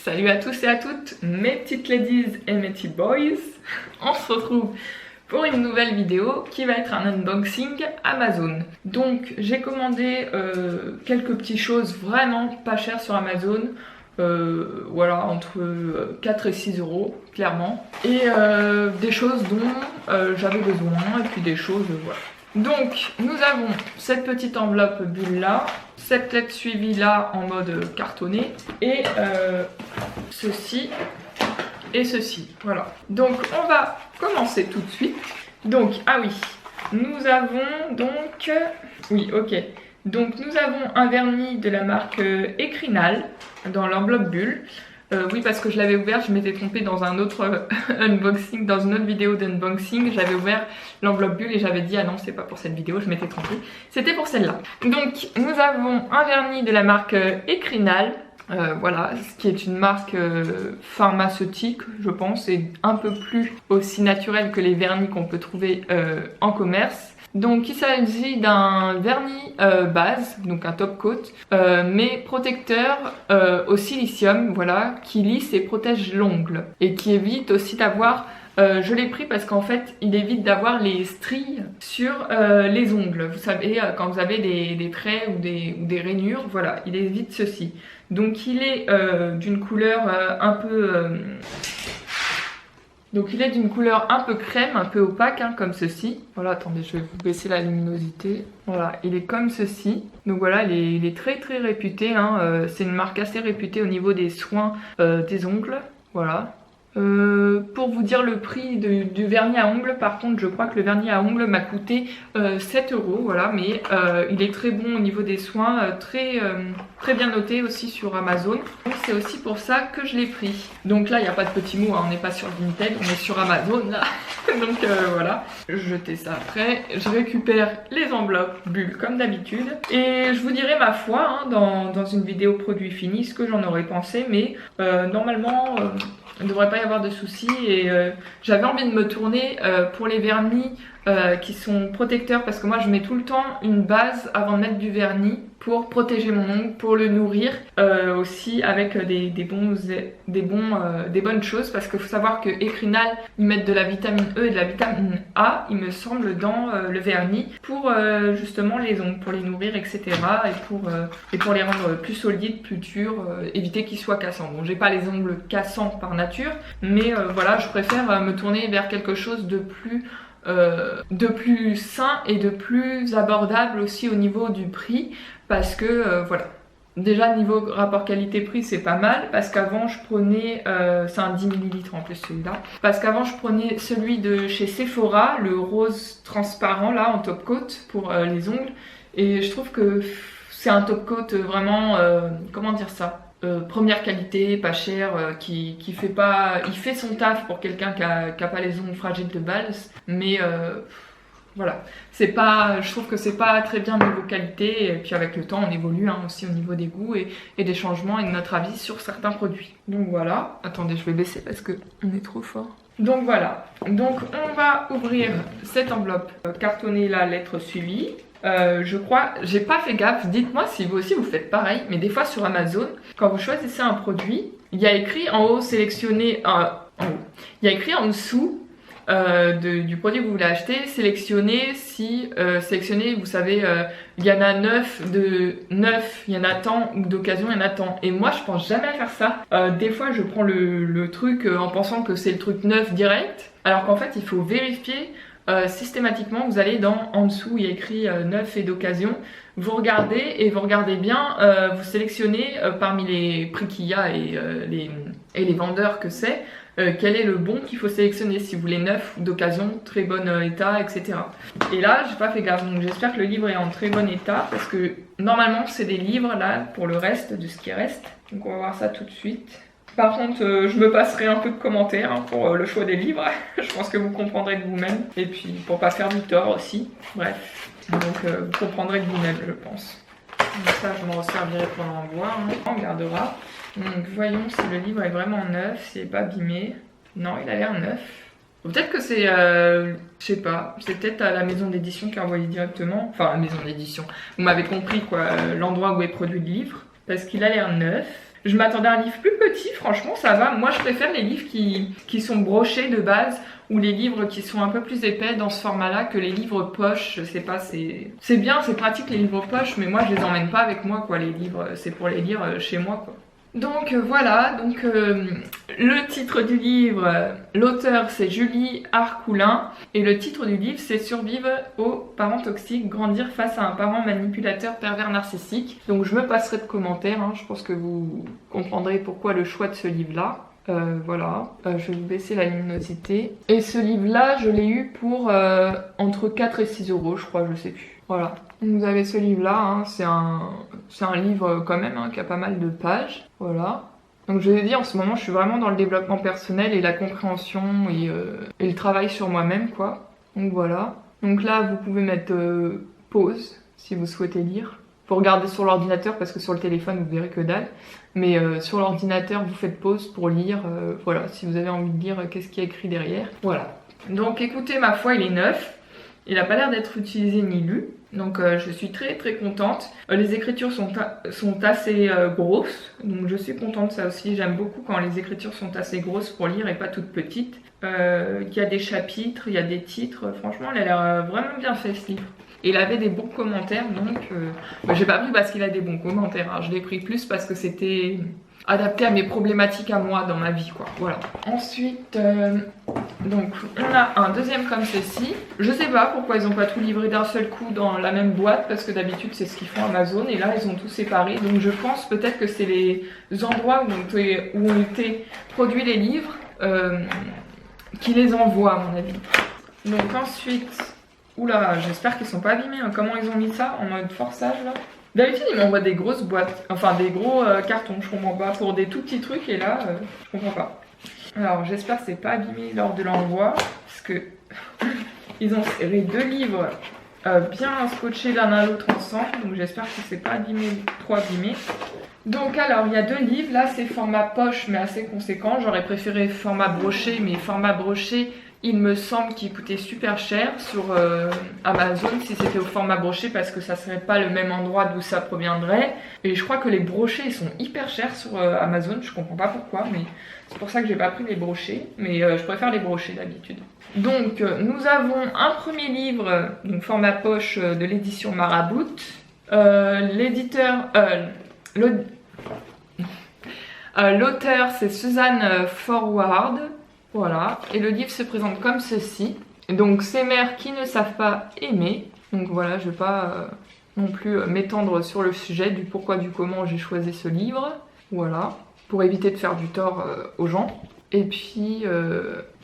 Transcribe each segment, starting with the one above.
Salut à tous et à toutes, mes petites ladies et mes petits boys. On se retrouve pour une nouvelle vidéo qui va être un unboxing Amazon. Donc j'ai commandé quelques petites choses vraiment pas chères sur Amazon. Voilà, entre 4 et 6 euros clairement. Et des choses dont j'avais besoin et puis des choses voilà. Donc nous avons cette petite enveloppe bulle là, cette lettre suivie là en mode cartonné et ceci et ceci. Voilà. Donc on va commencer tout de suite. Donc ah oui, nous avons donc oui ok. Donc nous avons un vernis de la marque Ecrinal dans l'enveloppe bulle. Oui, parce que je l'avais ouvert, je m'étais trompée dans un autre unboxing, dans une autre vidéo d'unboxing. J'avais ouvert l'enveloppe bulle et j'avais dit ah non, c'est pas pour cette vidéo, je m'étais trompée. C'était pour celle-là. Donc nous avons un vernis de la marque Ecrinal. Voilà, ce qui est une marque pharmaceutique, je pense, et un peu plus aussi naturel que les vernis qu'on peut trouver en commerce. Donc il s'agit d'un vernis base, donc un top coat, mais protecteur au silicium, voilà, qui lisse et protège l'ongle et qui évite aussi d'avoir, je l'ai pris parce qu'en fait il évite d'avoir les stries sur les ongles. Vous savez, quand vous avez des traits ou des rainures, voilà, il évite ceci. Donc il est d'une couleur un peu... Donc il est d'une couleur un peu crème, un peu opaque, hein, comme ceci. Voilà, attendez, je vais vous baisser la luminosité. Voilà, il est comme ceci. Donc voilà, il est très très réputé, hein. C'est une marque assez réputée au niveau des soins des ongles. Voilà. Pour vous dire le prix du vernis à ongles, par contre je crois que le vernis à ongles m'a coûté 7 euros, voilà, mais il est très bon au niveau des soins, très bien noté aussi sur Amazon. Donc c'est aussi pour ça que je l'ai pris. Donc là il n'y a pas de petits mots, hein, on n'est pas sur Vinted, on est sur Amazon là. Donc voilà, je jetais ça après, je récupère les enveloppes bulles comme d'habitude. Et je vous dirai ma foi, hein, dans une vidéo produit fini, ce que j'en aurais pensé, mais normalement... il ne devrait pas y avoir de soucis et j'avais envie de me tourner pour les vernis qui sont protecteurs parce que moi je mets tout le temps une base avant de mettre du vernis pour protéger mon ongle, pour le nourrir aussi avec des bonnes choses parce qu'il faut savoir que Ecrinal ils mettent de la vitamine E et de la vitamine A il me semble dans le vernis pour justement les ongles, pour les nourrir etc. et pour les rendre plus solides, plus durs, éviter qu'ils soient cassants. Bon j'ai pas les ongles cassants par nature mais voilà je préfère me tourner vers quelque chose de plus sain et de plus abordable aussi au niveau du prix parce que voilà, déjà niveau rapport qualité-prix c'est pas mal parce qu'avant je prenais, c'est un 10 ml en plus celui-là, parce qu'avant je prenais celui de chez Sephora, le rose transparent là en top coat pour les ongles et je trouve que c'est un top coat vraiment, comment dire ça, première qualité, pas cher, qui fait pas, il fait son taf pour quelqu'un qui a pas les ongles fragiles de base, mais voilà, c'est pas, je trouve que c'est pas très bien niveau qualité et puis avec le temps on évolue hein, aussi au niveau des goûts et des changements et de notre avis sur certains produits. Donc voilà, attendez je vais baisser parce que on est trop fort. Donc voilà, donc on va ouvrir cette enveloppe cartonnée la lettre suivie. Je crois, j'ai pas fait gaffe, dites-moi si vous aussi vous faites pareil, mais des fois sur Amazon, quand vous choisissez un produit, il y a écrit en haut sélectionner, il y a écrit en dessous du produit que vous voulez acheter, sélectionner si, sélectionner, vous savez, il y en a 9 de 9, il y en a tant, ou d'occasion il y en a tant. Et moi je pense jamais à faire ça. Des fois je prends le truc en pensant que c'est le truc neuf direct, alors qu'en fait il faut vérifier. Systématiquement vous allez en dessous il y a écrit neuf et d'occasion, vous regardez et vous regardez bien, vous sélectionnez parmi les prix qu'il y a et les vendeurs que c'est, quel est le bon qu'il faut sélectionner si vous voulez neuf d'occasion, très bon état etc. Et là j'ai pas fait gaffe donc j'espère que le livre est en très bon état parce que normalement c'est des livres là pour le reste de ce qui reste, donc on va voir ça tout de suite. Par contre, je me passerai un peu de commentaires hein, pour le choix des livres. Je pense que vous comprendrez de vous-même. Et puis, pour pas faire du tort aussi. Bref, donc vous comprendrez de vous-même, je pense. Donc ça, je m'en resservirai pour l'envoi. Hein. On gardera. Donc, voyons si le livre est vraiment neuf, s'il n'est pas abîmé. Non, il a l'air neuf. Peut-être que c'est, je sais pas, c'est peut-être à la maison d'édition qui a envoyé directement. Enfin, la maison d'édition. Vous m'avez compris, quoi, l'endroit où est produit le livre. Parce qu'il a l'air neuf. Je m'attendais à un livre plus petit, franchement ça va. Moi je préfère les livres qui sont brochés de base ou les livres qui sont un peu plus épais dans ce format-là que les livres poche. Je sais pas, c'est bien, c'est pratique les livres poche, mais moi je les emmène pas avec moi quoi. Les livres, c'est pour les lire chez moi quoi. Donc voilà, le titre du livre, l'auteur c'est Julie Arcoulin et le titre du livre c'est Survivre aux parents toxiques, grandir face à un parent manipulateur pervers narcissique. Donc je me passerai de commentaires, hein, je pense que vous comprendrez pourquoi le choix de ce livre là. Voilà, je vais vous baisser la luminosité. Et ce livre là je l'ai eu pour entre 4 et 6 euros je crois, je sais plus. Voilà. Vous avez ce livre-là, hein, c'est un livre quand même hein, qui a pas mal de pages. Voilà. Donc je vous ai dit, en ce moment, je suis vraiment dans le développement personnel et la compréhension et le travail sur moi-même, quoi. Donc voilà. Donc là, vous pouvez mettre pause si vous souhaitez lire. Faut regarder sur l'ordinateur parce que sur le téléphone, vous verrez que dalle. Mais sur l'ordinateur, vous faites pause pour lire. Voilà, si vous avez envie de lire, qu'est-ce qu'il y a écrit derrière. Voilà. Donc écoutez, ma foi, il est neuf. Il n'a pas l'air d'être utilisé ni lu, donc je suis très très contente. Les écritures sont assez grosses, donc je suis contente de ça aussi. J'aime beaucoup quand les écritures sont assez grosses pour lire et pas toutes petites. Il y a des chapitres, il y a des titres, franchement elle a l'air vraiment bien fait ce livre. Et il avait des bons commentaires, donc j'ai pas pris parce qu'il a des bons commentaires, hein. Je l'ai pris plus parce que c'était adapté à mes problématiques à moi dans ma vie quoi, voilà. Ensuite donc on a un deuxième comme ceci. Je sais pas pourquoi ils ont pas tout livré d'un seul coup dans la même boîte parce que d'habitude c'est ce qu'ils font Amazon et là ils ont tout séparé, donc je pense peut-être que c'est les endroits où ont été produits les livres qui les envoient à mon avis. Donc ensuite, oula, j'espère qu'ils sont pas abîmés, hein. Comment ils ont mis ça en mode forçage là? D'habitude ils m'envoient des grosses boîtes, enfin des gros cartons, je comprends pas, pour des tout petits trucs et là je comprends pas. Alors j'espère que c'est pas abîmé lors de l'envoi, parce que ils ont serré deux livres bien scotchés l'un à l'autre ensemble, donc j'espère que c'est pas abîmé, trop abîmé. Donc alors il y a deux livres, là c'est format poche mais assez conséquent, j'aurais préféré format broché, mais format broché il me semble qu'il coûtait super cher sur Amazon si c'était au format broché parce que ça serait pas le même endroit d'où ça proviendrait. Et je crois que les brochés ils sont hyper chers sur Amazon, je comprends pas pourquoi, mais c'est pour ça que j'ai pas pris les brochés, mais je préfère les brochés d'habitude. Donc nous avons un premier livre, donc format poche de l'édition Marabout. L'auteur c'est Suzanne Forward. Voilà, et le livre se présente comme ceci. Donc ces mères qui ne savent pas aimer. Donc voilà, je vais pas non plus m'étendre sur le sujet du pourquoi du comment j'ai choisi ce livre. Voilà, pour éviter de faire du tort aux gens. Et puis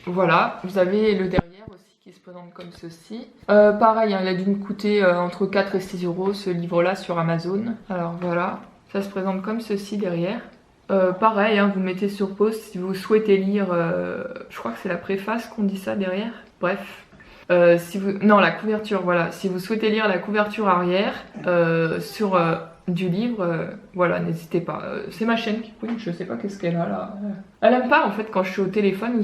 voilà, vous avez le derrière aussi qui se présente comme ceci. Pareil, hein, il a dû me coûter entre 4 et 6 euros ce livre-là sur Amazon. Alors voilà, ça se présente comme ceci derrière. Pareil, hein, vous mettez sur pause si vous souhaitez lire, je crois que c'est la préface qu'on dit ça derrière, bref. Non, la couverture, voilà. Si vous souhaitez lire la couverture arrière sur du livre, voilà, n'hésitez pas. C'est ma chaîne qui brûle, je sais pas qu'est-ce qu'elle a là. Elle aime pas en fait quand je suis au téléphone ou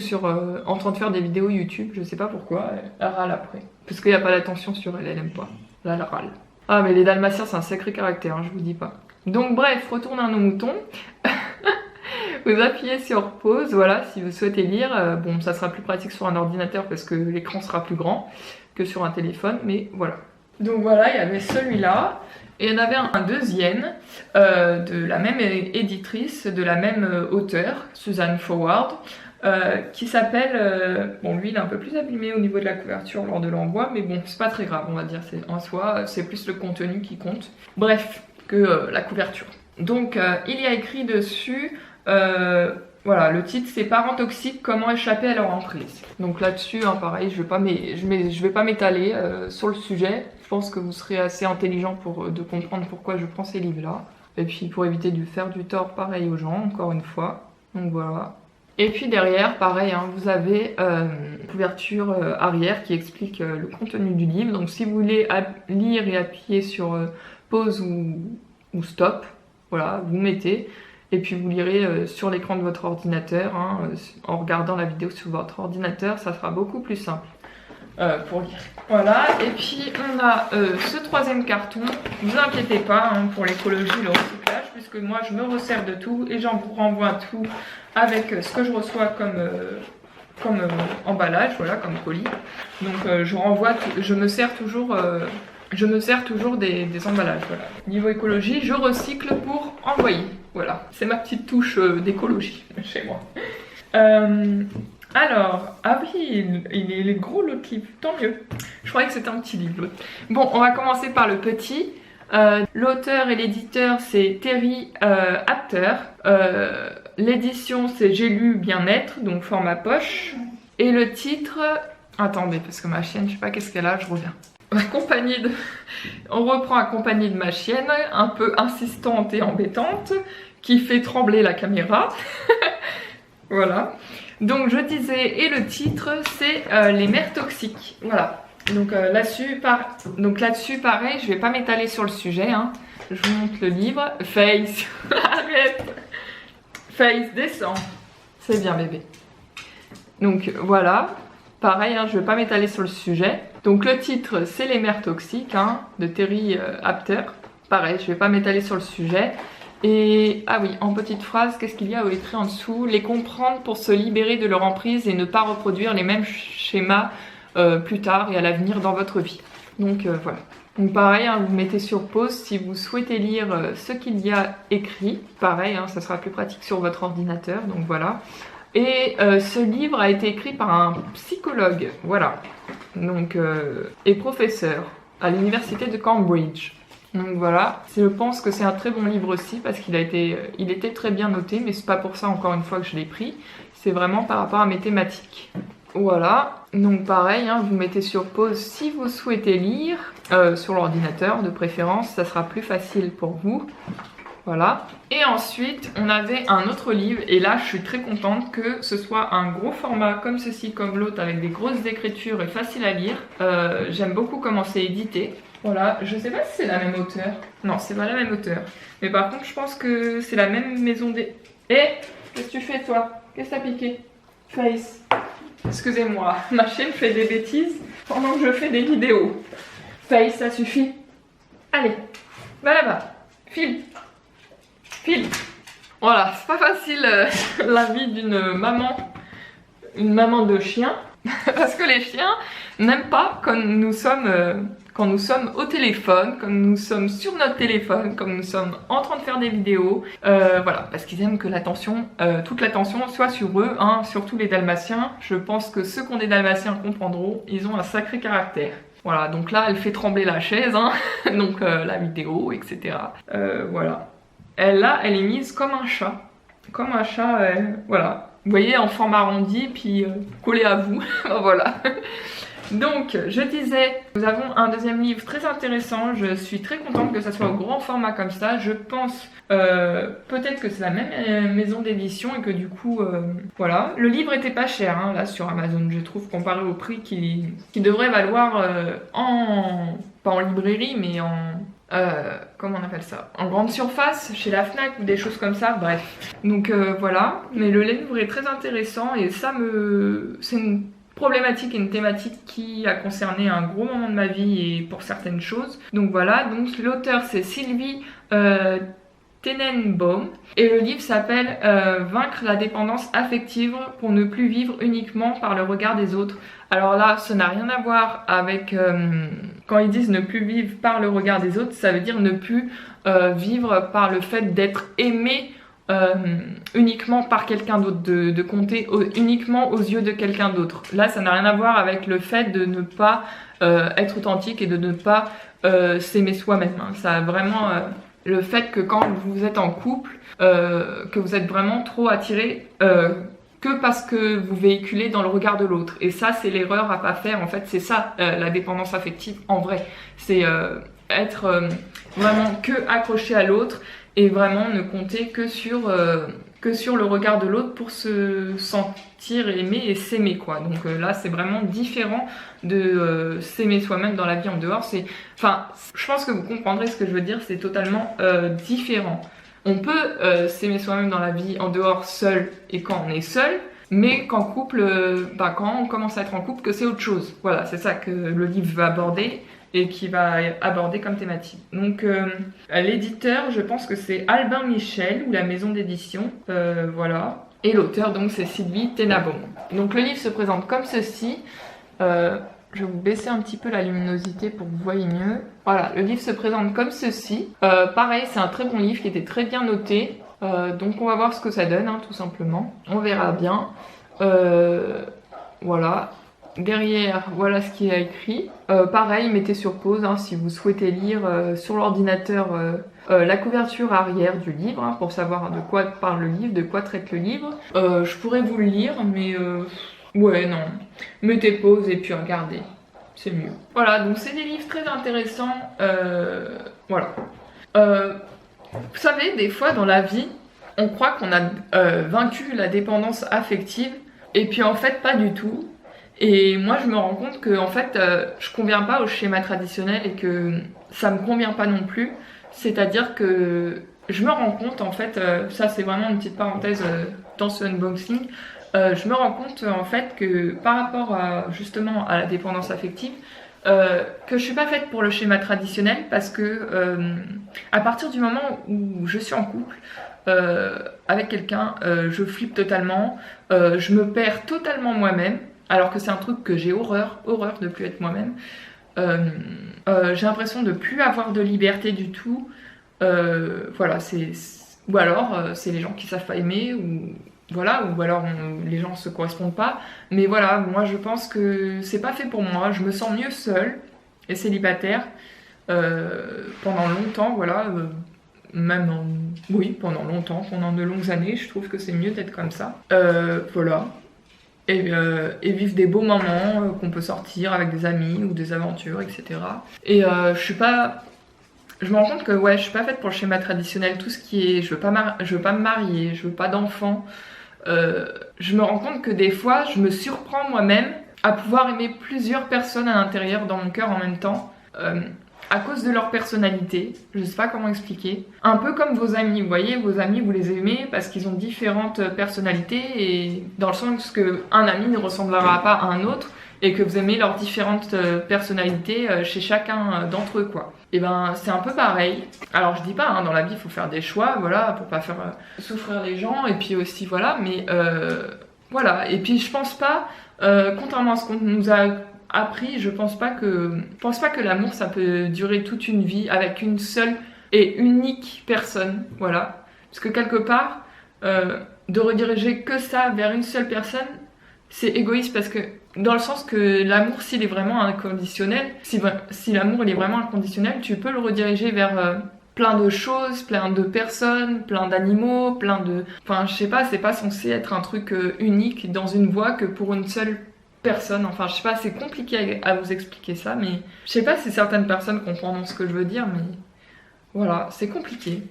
en train de faire des vidéos YouTube, je sais pas pourquoi, elle râle après. Parce qu'il n'y a pas d'attention sur elle, elle aime pas. Là, elle râle. Ah mais les Dalmatiens c'est un sacré caractère, hein, je vous dis pas. Donc bref, retournons à nos moutons. Vous appuyez sur pause, voilà, si vous souhaitez lire. Bon, ça sera plus pratique sur un ordinateur parce que l'écran sera plus grand que sur un téléphone, mais voilà. Donc voilà, il y avait celui-là. Et il y en avait un deuxième de la même éditrice, de la même auteure, Suzanne Forward, qui s'appelle... bon, lui, il est un peu plus abîmé au niveau de la couverture lors de l'envoi, mais bon, c'est pas très grave, on va dire. En soi, c'est plus le contenu qui compte. Bref, que la couverture. Donc, il y a écrit dessus... voilà, le titre c'est Parents toxiques, comment échapper à leur emprise. Donc là-dessus, hein, pareil, je vais pas m'étaler sur le sujet. Je pense que vous serez assez intelligent de comprendre pourquoi je prends ces livres-là. Et puis pour éviter de faire du tort pareil aux gens, encore une fois. Donc voilà. Et puis derrière, pareil, hein, vous avez une couverture arrière qui explique le contenu du livre. Donc si vous voulez lire et appuyer sur pause ou stop, voilà, vous mettez. Et puis vous lirez sur l'écran de votre ordinateur, hein, en regardant la vidéo sur votre ordinateur, ça sera beaucoup plus simple pour lire. Voilà, et puis on a ce troisième carton, ne vous inquiétez pas hein, pour l'écologie et le recyclage, puisque moi je me resserre de tout et j'en renvoie tout avec ce que je reçois comme emballage, voilà, comme colis. Donc je renvoie, je me sers toujours des emballages, voilà. Niveau écologie, je recycle pour envoyer, voilà. C'est ma petite touche d'écologie chez moi. Alors, ah oui, il est gros l'autre livre, tant mieux. Je croyais que c'était un petit livre l'autre. Bon, on va commencer par le petit. L'auteur et l'éditeur c'est Terry Apter. L'édition c'est J'ai lu Bien-être, donc format poche. Et le titre, attendez parce que ma chienne, je sais pas qu'est-ce qu'elle a, je reviens. On reprend accompagné de ma chienne, un peu insistante et embêtante, qui fait trembler la caméra. Voilà. Donc je disais, et le titre c'est Les mers toxiques. Voilà. Donc là-dessus, pareil, je vais pas m'étaler sur le sujet. Hein. Je vous montre le livre. Face, arrête. Face, descend. C'est bien bébé. Donc voilà. Pareil, hein, je vais pas m'étaler sur le sujet. Donc le titre c'est Les mers toxiques hein, de Terry Apter. Pareil, je vais pas m'étaler sur le sujet. Et ah oui, en petite phrase, qu'est-ce qu'il y a écrit en dessous? Les comprendre pour se libérer de leur emprise et ne pas reproduire les mêmes schémas plus tard et à l'avenir dans votre vie. Donc voilà. Donc pareil, hein, vous mettez sur pause si vous souhaitez lire ce qu'il y a écrit. Pareil, hein, ça sera plus pratique sur votre ordinateur, donc voilà. Et ce livre a été écrit par un psychologue, voilà. Donc, et professeur à l'université de Cambridge. Donc voilà, je pense que c'est un très bon livre aussi parce qu'il était très bien noté, mais c'est pas pour ça encore une fois que je l'ai pris. C'est vraiment par rapport à mes thématiques. Voilà, donc pareil, hein, vous mettez sur pause si vous souhaitez lire, sur l'ordinateur de préférence, ça sera plus facile pour vous. Voilà. Et ensuite, on avait un autre livre, et là, je suis très contente que ce soit un gros format comme ceci, comme l'autre, avec des grosses écritures et facile à lire. J'aime beaucoup comment c'est édité. Voilà, je sais pas si c'est la même auteure. Non, c'est pas la même auteure. Mais par contre, je pense que c'est la même maison des... Qu'est-ce que tu fais, toi? Qu'est-ce que t'as piqué? Face. Excusez-moi, ma chienne fait des bêtises pendant que je fais des vidéos. Face, ça suffit. Allez, va là-bas. File. Voilà, c'est pas facile la vie d'une maman, une maman de chien, parce que les chiens n'aiment pas quand nous sommes au téléphone, quand nous sommes sur notre téléphone, quand nous sommes en train de faire des vidéos, voilà, parce qu'ils aiment que l'attention, toute l'attention soit sur eux, hein, surtout les dalmatiens. Je pense que ceux qui ont des dalmatiens comprendront, ils ont un sacré caractère. Voilà, donc là elle fait trembler la chaise, hein, donc la vidéo, etc. Voilà. Elle est mise comme un chat. Comme un chat, voilà. Vous voyez, en forme arrondi, puis collé à vous. Voilà. Donc, je disais, nous avons un deuxième livre très intéressant. Je suis très contente que ça soit au grand format comme ça. Je pense peut-être que c'est la même maison d'édition et que du coup, voilà. Le livre était pas cher, hein, là, sur Amazon, je trouve, comparé au prix qui devrait valoir pas en librairie, mais comment on appelle ça, en grande surface, chez la Fnac ou des choses comme ça, bref. Donc voilà, mais le livre est très intéressant et c'est une problématique et une thématique qui a concerné un gros moment de ma vie et pour certaines choses. Donc voilà, donc l'auteur c'est Sylvie Tenenbaum et le livre s'appelle Vaincre la dépendance affective pour ne plus vivre uniquement par le regard des autres. Alors là, ça n'a rien à voir avec quand ils disent ne plus vivre par le regard des autres, ça veut dire ne plus vivre par le fait d'être aimé uniquement par quelqu'un d'autre, de compter uniquement aux yeux de quelqu'un d'autre. Là, ça n'a rien à voir avec le fait de ne pas être authentique et de ne pas s'aimer soi-même. Hein. Ça a vraiment le fait que quand vous êtes en couple, que vous êtes vraiment trop attiré que parce que vous véhiculez dans le regard de l'autre. Et ça, c'est l'erreur à pas faire. En fait, c'est ça la dépendance affective en vrai. C'est être vraiment que accroché à l'autre et vraiment ne compter que sur le regard de l'autre pour se sentir aimé et s'aimer, quoi. Donc là, c'est vraiment différent de s'aimer soi-même dans la vie en dehors. Enfin, je pense que vous comprendrez ce que je veux dire, c'est totalement différent. On peut s'aimer soi-même dans la vie en dehors seul et quand on est seul, mais qu'en couple, quand on commence à être en couple, que c'est autre chose. Voilà, c'est ça que le livre veut aborder. et qui va aborder comme thématique. Donc l'éditeur, je pense que c'est Albin Michel ou la maison d'édition, voilà. Et l'auteur donc c'est Sylvie Tenenbaum. Donc le livre se présente comme ceci. Je vais vous baisser un petit peu la luminosité pour que vous voyez mieux. Voilà, le livre se présente comme ceci. Pareil, c'est un très bon livre qui était très bien noté. Donc on va voir ce que ça donne, hein, tout simplement. On verra bien. Voilà. Derrière, voilà ce qui est écrit. Pareil, mettez sur pause hein, si vous souhaitez lire sur l'ordinateur la couverture arrière du livre, hein, pour savoir de quoi parle le livre, de quoi traite le livre. Je pourrais vous le lire, mais ouais, non. Mettez pause et puis regardez. C'est mieux. Voilà, donc c'est des livres très intéressants. Voilà. Vous savez, des fois dans la vie, on croit qu'on a vaincu la dépendance affective, et puis en fait, pas du tout. Et moi, je me rends compte que en fait, je conviens pas au schéma traditionnel et que ça me convient pas non plus. C'est-à-dire que je me rends compte, en fait, ça c'est vraiment une petite parenthèse dans ce unboxing, je me rends compte en fait que par rapport justement à la dépendance affective, que je suis pas faite pour le schéma traditionnel parce que à partir du moment où je suis en couple avec quelqu'un, je flippe totalement, je me perds totalement moi-même. Alors que c'est un truc que j'ai horreur de plus être moi-même. J'ai l'impression de plus avoir de liberté du tout. Voilà, ou alors c'est les gens qui savent pas aimer, ou alors les gens se correspondent pas. Mais voilà, moi je pense que c'est pas fait pour moi. Je me sens mieux seule et célibataire pendant longtemps, voilà. Pendant longtemps, pendant de longues années, je trouve que c'est mieux d'être comme ça. Voilà. Et vivre des beaux moments qu'on peut sortir avec des amis ou des aventures, etc. Et je me rends compte que ouais, je suis pas faite pour le schéma traditionnel, tout ce qui est je veux pas me marier, je veux pas d'enfants. Je me rends compte que des fois, je me surprends moi-même à pouvoir aimer plusieurs personnes à l'intérieur dans mon cœur en même temps. À cause de leur personnalité, je sais pas comment expliquer. Un peu comme vos amis, vous voyez, vos amis vous les aimez parce qu'ils ont différentes personnalités et dans le sens que un ami ne ressemblera pas à un autre et que vous aimez leurs différentes personnalités chez chacun d'entre eux quoi. Et ben c'est un peu pareil. Alors je dis pas, hein, dans la vie il faut faire des choix, voilà, pour pas faire souffrir les gens et puis aussi voilà, mais voilà. Et puis je pense pas, contrairement à ce qu'on nous a appris, je pense pas que l'amour ça peut durer toute une vie avec une seule et unique personne, voilà. Parce que quelque part, de rediriger que ça vers une seule personne, c'est égoïste parce que dans le sens que l'amour, s'il est vraiment inconditionnel, si l'amour il est vraiment inconditionnel, tu peux le rediriger vers plein de choses, plein de personnes, plein d'animaux, enfin je sais pas, c'est pas censé être un truc unique dans une voie que pour une seule personne. Enfin je sais pas, c'est compliqué à vous expliquer ça, mais je sais pas si certaines personnes comprendront ce que je veux dire, mais voilà, c'est compliqué.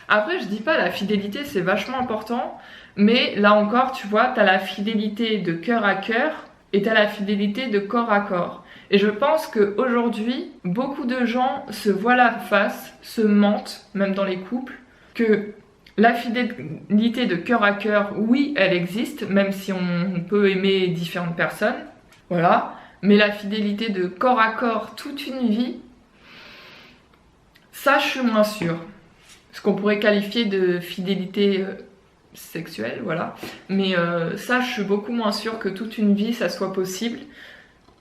Après je dis pas la fidélité c'est vachement important, mais là encore tu vois, t'as la fidélité de cœur à cœur et t'as la fidélité de corps à corps. Et je pense qu'aujourd'hui, beaucoup de gens se voilent la face, se mentent, même dans les couples, que la fidélité de cœur à cœur, oui, elle existe, même si on peut aimer différentes personnes, voilà. Mais la fidélité de corps à corps toute une vie, ça, je suis moins sûre. Ce qu'on pourrait qualifier de fidélité sexuelle, voilà. Mais ça, je suis beaucoup moins sûre que toute une vie, ça soit possible.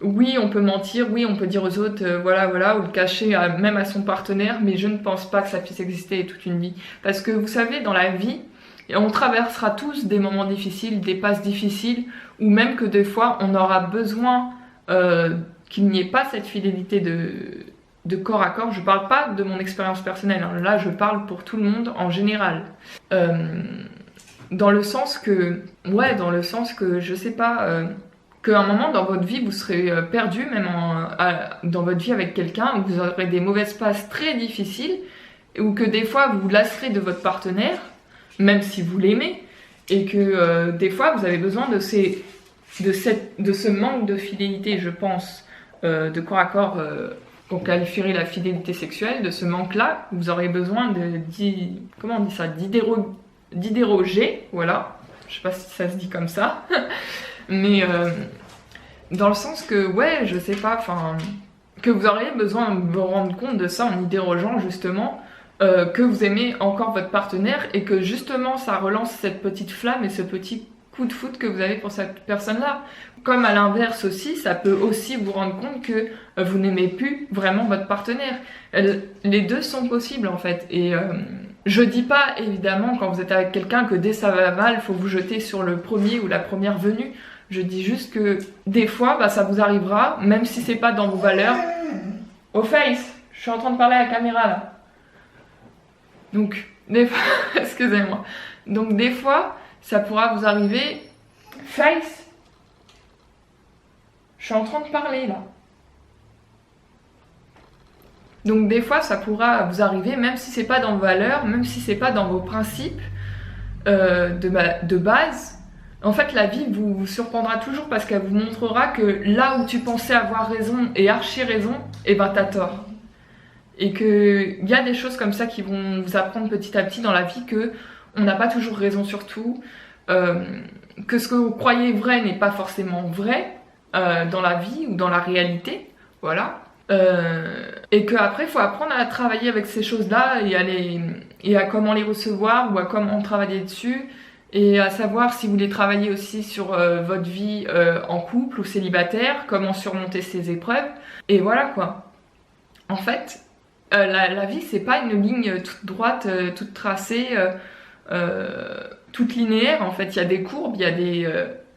Oui, on peut mentir, oui, on peut dire aux autres, voilà, ou le cacher même à son partenaire, mais je ne pense pas que ça puisse exister toute une vie. Parce que vous savez, dans la vie, on traversera tous des moments difficiles, des passes difficiles, ou même que des fois, on aura besoin qu'il n'y ait pas cette fidélité de corps à corps. Je parle pas de mon expérience personnelle, hein. Là, je parle pour tout le monde en général. Dans le sens que, je sais pas... qu'à un moment dans votre vie vous serez perdu même dans votre vie avec quelqu'un, où vous aurez des mauvaises passes très difficiles, ou que des fois vous vous lasserez de votre partenaire même si vous l'aimez, et que des fois vous avez besoin de ce manque de fidélité, je pense, de corps à corps, qu'on qualifierait la fidélité sexuelle, de ce manque là vous aurez besoin d'y déroger, voilà, je sais pas si ça se dit comme ça. Mais dans le sens que, ouais, je sais pas, enfin, que vous auriez besoin de vous rendre compte de ça en y dérogeant justement, que vous aimez encore votre partenaire et que justement ça relance cette petite flamme et ce petit coup de foudre que vous avez pour cette personne-là. Comme à l'inverse aussi, ça peut aussi vous rendre compte que vous n'aimez plus vraiment votre partenaire. Les deux sont possibles en fait. Et je dis pas évidemment quand vous êtes avec quelqu'un que dès ça va mal, faut vous jeter sur le premier ou la première venue. Je dis juste que des fois, bah, ça vous arrivera, même si c'est pas dans vos valeurs. Au face, je suis en train de parler à la caméra là. Donc, des fois, excusez-moi. Donc des fois, ça pourra vous arriver. Face, je suis en train de parler là. Donc des fois, ça pourra vous arriver, même si c'est pas dans vos valeurs, même si c'est pas dans vos principes de base. En fait, la vie vous surprendra toujours parce qu'elle vous montrera que là où tu pensais avoir raison et archi raison, et ben t'as tort. Et qu'il y a des choses comme ça qui vont vous apprendre petit à petit dans la vie que on n'a pas toujours raison sur tout, que ce que vous croyez vrai n'est pas forcément vrai dans la vie ou dans la réalité, voilà. Et qu'après il faut apprendre à travailler avec ces choses-là et à comment les recevoir ou à comment travailler dessus et à savoir si vous voulez travailler aussi sur votre vie en couple ou célibataire, comment surmonter ces épreuves et voilà quoi. En fait, la vie c'est pas une ligne toute droite, toute tracée, toute linéaire. En fait, il y a des courbes, il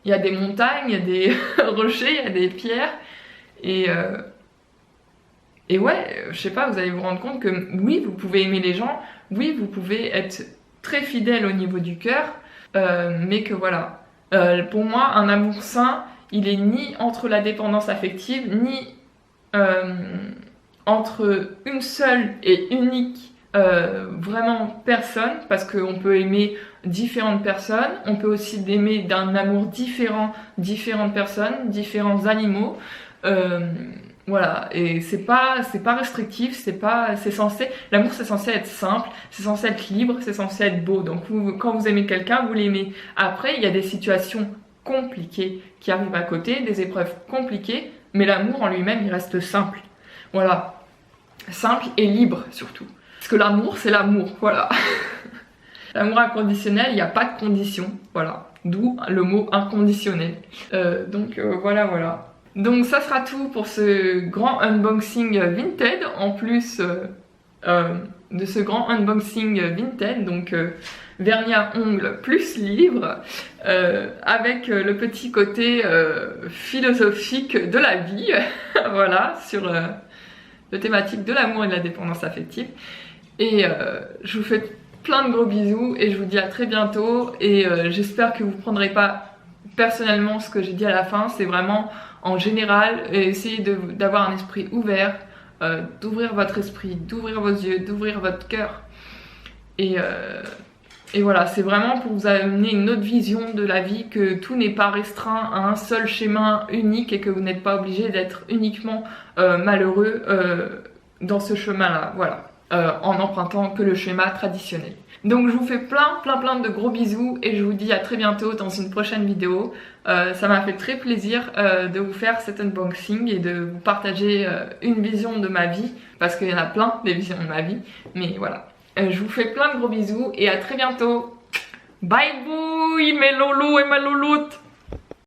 y a des montagnes, il y a des rochers, il y a des pierres et ouais, je sais pas, vous allez vous rendre compte que oui, vous pouvez aimer les gens, oui, vous pouvez être très fidèle au niveau du cœur, mais que voilà. Pour moi, un amour sain, il est ni entre la dépendance affective, ni entre une seule et unique vraiment personne, parce qu'on peut aimer différentes personnes, on peut aussi aimer d'un amour différent, différentes personnes, différents animaux. Voilà, et c'est pas restrictif, c'est censé, l'amour c'est censé être simple, c'est censé être libre, c'est censé être beau. Donc quand vous aimez quelqu'un, vous l'aimez. Après, il y a des situations compliquées qui arrivent à côté, des épreuves compliquées, mais l'amour en lui-même, il reste simple. Voilà, simple et libre surtout. Parce que l'amour, c'est l'amour, voilà. L'amour inconditionnel, il n'y a pas de condition, voilà. D'où le mot inconditionnel. Voilà. Donc ça sera tout pour ce grand unboxing Vinted, en plus de ce grand unboxing Vinted, donc vernis à ongles plus livre, avec le petit côté philosophique de la vie, voilà, sur la thématique de l'amour et de la dépendance affective. Et je vous fais plein de gros bisous et je vous dis à très bientôt et j'espère que vous ne prendrez pas personnellement ce que j'ai dit à la fin, c'est vraiment en général, essayez d'avoir un esprit ouvert, d'ouvrir votre esprit, d'ouvrir vos yeux, d'ouvrir votre cœur. Et voilà, c'est vraiment pour vous amener une autre vision de la vie, que tout n'est pas restreint à un seul schéma unique et que vous n'êtes pas obligé d'être uniquement malheureux dans ce chemin-là, voilà, en empruntant que le schéma traditionnel. Donc je vous fais plein de gros bisous et je vous dis à très bientôt dans une prochaine vidéo. Ça m'a fait très plaisir de vous faire cet unboxing et de vous partager une vision de ma vie, parce qu'il y en a plein des visions de ma vie, mais voilà. Je vous fais plein de gros bisous et à très bientôt. Bye bouille mes loulous et ma louloute.